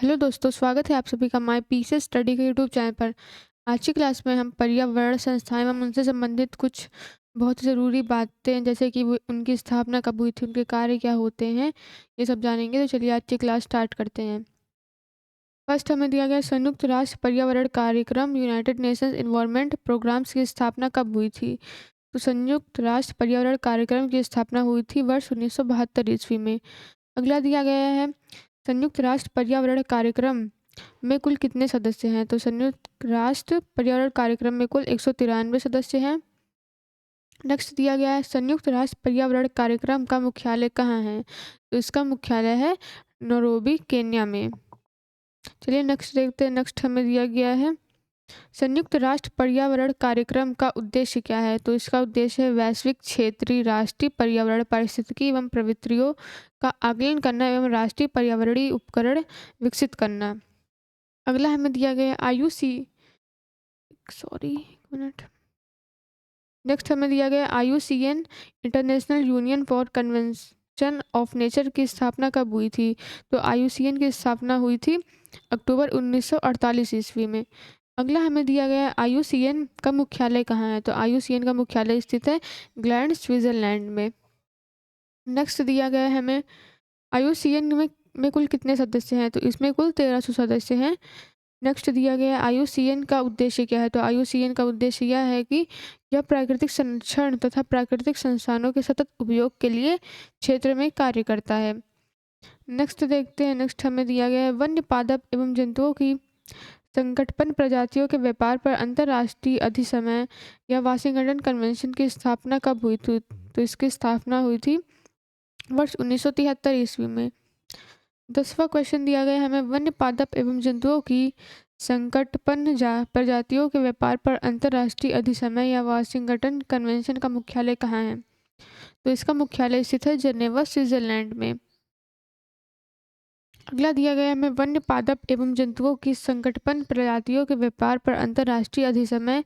Hello दोस्तों, स्वागत है आप सभी का माय पीस स्टडी के यूट्यूब चैनल पर। आज की क्लास में हम पर्यावरण संस्थाएं एवं उनसे संबंधित कुछ बहुत ज़रूरी बातें, जैसे कि वो उनकी स्थापना कब हुई थी, उनके कार्य क्या होते हैं, ये सब जानेंगे। तो चलिए आज की क्लास स्टार्ट करते हैं। फर्स्ट हमें दिया गया संयुक्त राष्ट्र पर्यावरण कार्यक्रम यूनाइटेड नेशंस इन्वायरमेंट प्रोग्राम्स की स्थापना कब हुई थी। तो संयुक्त राष्ट्र पर्यावरण कार्यक्रम की स्थापना हुई थी वर्ष 1972 ईस्वी में। अगला दिया गया है संयुक्त राष्ट्र पर्यावरण कार्यक्रम में कुल कितने सदस्य हैं। तो संयुक्त राष्ट्र पर्यावरण कार्यक्रम में कुल 193 सदस्य हैं। नेक्स्ट दिया गया है संयुक्त राष्ट्र पर्यावरण कार्यक्रम का मुख्यालय कहाँ है। तो इसका मुख्यालय है नैरोबी, केन्या में। चलिए नेक्स्ट देखते हैं। नेक्स्ट हमें दिया गया है संयुक्त राष्ट्र पर्यावरण कार्यक्रम का उद्देश्य क्या है। तो इसका उद्देश्य है वैश्विक, क्षेत्रीय, राष्ट्रीय पर्यावरण पारिस्थितिकी एवं प्रवृत्तियों का आकलन करना एवं राष्ट्रीय पर्यावरणीय उपकरण विकसित करना। अगला हमें दिया गया आयुसी सॉरी एक मिनट। नेक्स्ट हमें दिया गया IUCN international union for convention of nature की स्थापना कब हुई थी। तो IUCN की स्थापना हुई थी अक्टूबर 1948 ईस्वी में। अगला हमें दिया गया है IUCN का मुख्यालय कहाँ है। तो IUCN का मुख्यालय स्थित है ग्लैंड, स्विट्जरलैंड में। नेक्स्ट दिया गया है हमें IUCN में कुल कितने सदस्य हैं। तो इसमें कुल 1300 सदस्य हैं। नेक्स्ट दिया गया है IUCN का उद्देश्य क्या है। तो IUCN का उद्देश्य यह है कि यह प्राकृतिक संरक्षण तथा प्राकृतिक संसाधनों के सतत उपयोग के लिए क्षेत्र में कार्य करता है। नेक्स्ट देखते हैं। नेक्स्ट हमें दिया गया है वन्य पादप एवं जंतुओं की संकटपन प्रजातियों के व्यापार पर अंतर्राष्ट्रीय अधिसमय या वाशिंगटन कन्वेंशन की स्थापना कब हुई थी। तो इसकी स्थापना हुई थी वर्ष 1973 ईस्वी में। 10वां क्वेश्चन दिया गया है हमें वन्य पादप एवं जंतुओं की संकटपन प्रजातियों के व्यापार पर अंतर्राष्ट्रीय अधिसमय या वाशिंगटन कन्वेंशन का मुख्यालय कहाँ है। तो इसका मुख्यालय स्थित है जेनेवा, स्विट्जरलैंड में। अगला दिया गया है हमें वन्य पादप एवं जंतुओं की संकटपन प्रजातियों के व्यापार पर अंतर्राष्ट्रीय अधिसमय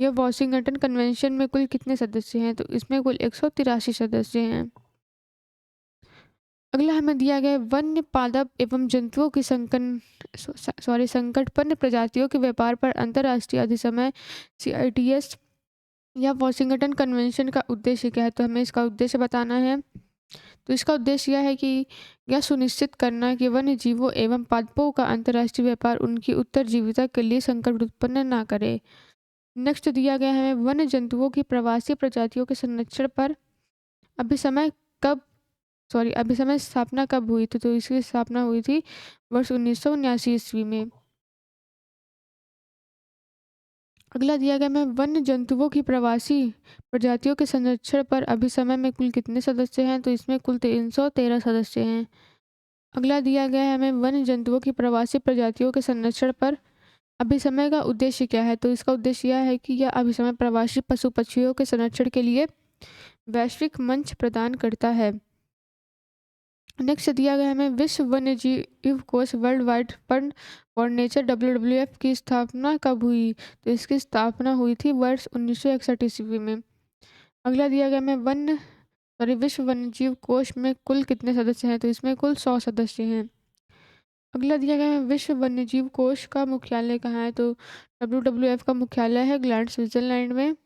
या वाशिंगटन कन्वेंशन में कुल कितने सदस्य हैं। तो इसमें कुल 183 सदस्य हैं। अगला हमें दिया गया है वन्य पादप एवं जंतुओं की संकटपन प्रजातियों के व्यापार पर अंतर्राष्ट्रीय अधिसमय CITES या वाशिंगटन कन्वेंशन का उद्देश्य क्या है। तो हमें इसका उद्देश्य बताना है। तो इसका उद्देश्य यह है कि यह सुनिश्चित करना कि वन्य जीवों एवं पादपों का अंतर्राष्ट्रीय व्यापार उनकी उत्तरजीविता के लिए संकट उत्पन्न न करे। नेक्स्ट दिया गया है वन्य जंतुओं की प्रवासी प्रजातियों के संरक्षण पर अभिसमय कब अभिसमय स्थापना कब हुई थी। तो इसकी स्थापना हुई थी वर्ष 1979 ईस्वी में। अगला दिया गया है वन्य जंतुओं की प्रवासी प्रजातियों के संरक्षण पर अभिसमय में कुल कितने सदस्य हैं। तो इसमें कुल 313 सदस्य हैं। अगला दिया गया है हमें वन्य जंतुओं की प्रवासी प्रजातियों के संरक्षण पर अभिसमय का उद्देश्य क्या है। तो इसका उद्देश्य यह है कि यह अभिसमय प्रवासी पशु पक्षियों के संरक्षण के लिए वैश्विक मंच प्रदान करता है। नेक्स्ट दिया गया है हमें विश्व वन्यजीव कोष world wide fund for nature WWF की स्थापना कब हुई। तो इसकी स्थापना हुई थी वर्ष 1961 ईस्वी में। अगला दिया गया हमें विश्व वन्यजीव कोष में कुल कितने सदस्य हैं। तो इसमें कुल 100 सदस्य हैं। अगला दिया गया है विश्व वन्यजीव कोष का मुख्यालय कहाँ है। तो WWF का मुख्यालय है ग्लैंड, स्विट्जरलैंड में।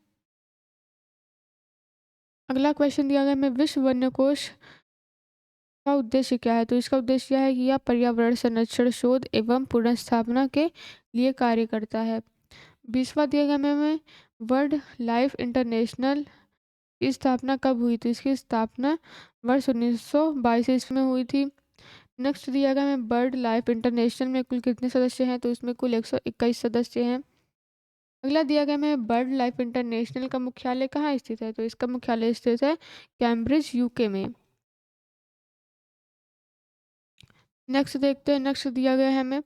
अगला क्वेश्चन दिया गया हमें विश्व वन्य कोष का उद्देश्य क्या है। तो इसका उद्देश्य यह है कि यह पर्यावरण संरक्षण, शोध एवं पुनर्स्थापना के लिए कार्य करता है। 20वां दिया गया हमें वर्ल्ड लाइफ इंटरनेशनल की स्थापना कब हुई थी। इसकी स्थापना वर्ष 1922 ईस्वी में हुई थी। नेक्स्ट दिया गया हमें बर्ड लाइफ इंटरनेशनल में कुल कितने सदस्य हैं। तो इसमें कुल 121 सदस्य हैं। अगला दिया गया हमें बर्ड लाइफ इंटरनेशनल का मुख्यालय कहाँ स्थित है। तो इसका मुख्यालय स्थित है कैम्ब्रिज, UK में। नेक्स्ट देखते हैं। नेक्स्ट दिया गया है हमें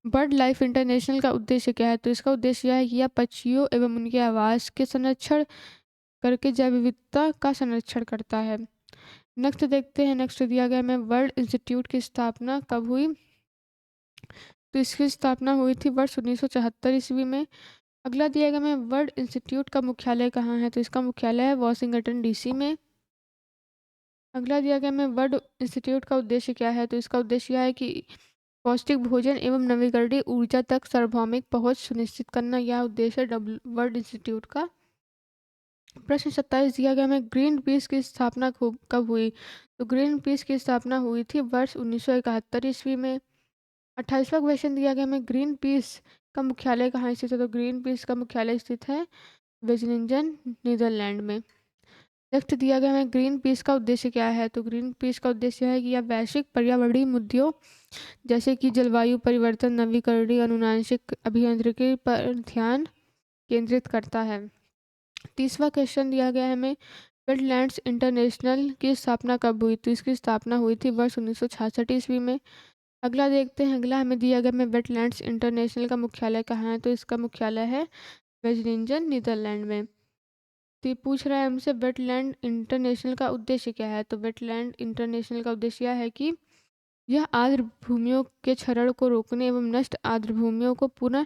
बर्ड लाइफ इंटरनेशनल का उद्देश्य क्या है। तो इसका उद्देश्य यह है कि यह पक्षियों एवं उनके आवास के संरक्षण करके जैव विविधता का संरक्षण करता है। नेक्स्ट देखते हैं। नेक्स्ट दिया गया हमें वर्ल्ड इंस्टीट्यूट की स्थापना कब हुई। तो इसकी स्थापना हुई थी वर्ष 1974 ईस्वी में। अगला दिया गया हमें वर्ल्ड इंस्टीट्यूट का मुख्यालय कहाँ है। तो इसका मुख्यालय है वाशिंगटन, DC में। अगला दिया गया हमें वर्ल्ड इंस्टीट्यूट का उद्देश्य क्या है। तो इसका उद्देश्य यह है कि पौष्टिक भोजन एवं नवीकरणीय ऊर्जा तक सार्वभौमिक पहुंच सुनिश्चित करना, यह उद्देश्य है वर्ल्ड इंस्टीट्यूट का। प्रश्न 27 दिया गया हमें, ग्रीन पीस की स्थापना कब हुई? तो ग्रीन पीस की स्थापना हुई थी वर्ष 1971 ईस्वी में। 28वां क्वेश्चन दिया गया हमें, ग्रीन पीस का मुख्यालय कहाँ स्थित है? तो ग्रीन पीस का मुख्यालय स्थित है वेजिंगटन, नीदरलैंड में। नेक्स्ट दिया गया है, ग्रीन पीस का उद्देश्य क्या है? तो ग्रीन पीस का उद्देश्य है कि यह वैश्विक पर्यावरणीय मुद्दों जैसे कि जलवायु परिवर्तन, नवीकरणीय अनुनांशिक अभियांत्रिकी पर ध्यान केंद्रित करता है। 30वां क्वेश्चन दिया गया है हमें, वेटलैंड्स इंटरनेशनल की स्थापना कब हुई? तो इसकी स्थापना हुई थी वर्ष 1966 ईस्वी में। अगला देखते हैं, अगला हमें दिया गया हमें, वेटलैंड्स इंटरनेशनल का मुख्यालय कहाँ है? तो इसका मुख्यालय है वेजिंगटन, नीदरलैंड में। तो ये पूछ रहा है हमसे, वेटलैंड इंटरनेशनल का उद्देश्य क्या है? तो वेटलैंड इंटरनेशनल का उद्देश्य यह है कि यह आर्द्र भूमियों के क्षरण को रोकने एवं नष्ट आर्द्र भूमियों को पुनः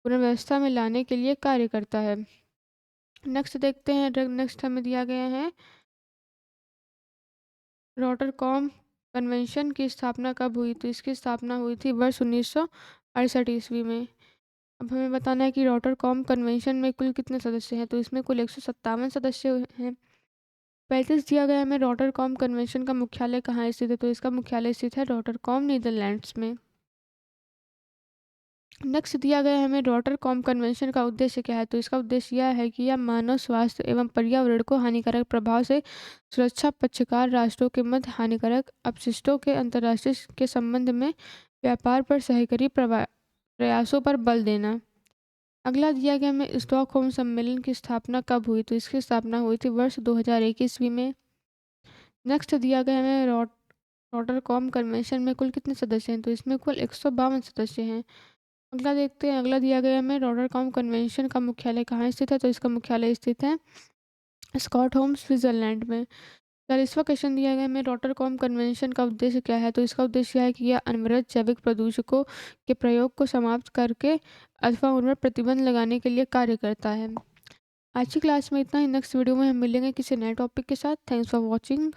पुनर्व्यवस्था में लाने के लिए कार्य करता है। नेक्स्ट देखते हैं, नेक्स्ट हमें दिया गया है, रॉटरकॉम कन्वेंशन की स्थापना कब हुई? तो इसकी स्थापना हुई थी वर्ष 1968 ईस्वी में। अब हमें बताना है कि रॉटरकॉम कन्वेंशन में कुल कितने सदस्य हैं? तो इसमें कुल 157 सदस्य हैं। 35 दिया गया है हमें, रॉटरकॉम कन्वेंशन का मुख्यालय कहाँ स्थित है? तो इसका मुख्यालय स्थित है रॉटरकॉम, नीदरलैंड्स में। नेक्स्ट दिया गया है हमें, रॉटरकॉम कन्वेंशन का उद्देश्य क्या है? तो इसका उद्देश्य यह है कि यह मानव स्वास्थ्य एवं पर्यावरण को हानिकारक प्रभाव से सुरक्षा पक्षकार राष्ट्रों के मध्य हानिकारक अपशिष्टों के अंतर्राष्ट्रीय के संबंध में व्यापार पर सहकारी प्रयासों पर बल देना। अगला दिया गया हमें, स्टॉकहोम सम्मेलन की स्थापना कब हुई? तो इसकी स्थापना हुई थी वर्ष 2001 ईस्वी में। नेक्स्ट दिया गया हमें, रॉटरकॉम कन्वेंशन में कुल कितने सदस्य हैं? तो इसमें कुल 152 सदस्य हैं। अगला देखते हैं, अगला दिया गया है हमें, रॉटरकॉम कन्वेंशन का मुख्यालय कहाँ स्थित है? तो इसका मुख्यालय स्थित है स्कॉटहोम, स्विट्जरलैंड में। 40वां क्वेश्चन दिया गया है हमें, रॉटरकॉम कन्वेंशन का उद्देश्य क्या है? तो इसका उद्देश्य है कि यह अनवरत जैविक प्रदूषकों के प्रयोग को समाप्त करके अथवा उन पर प्रतिबंध लगाने के लिए कार्य करता है। आज की क्लास में इतना ही। नेक्स्ट वीडियो में हम मिलेंगे किसी नए टॉपिक के साथ। Thanks for watching.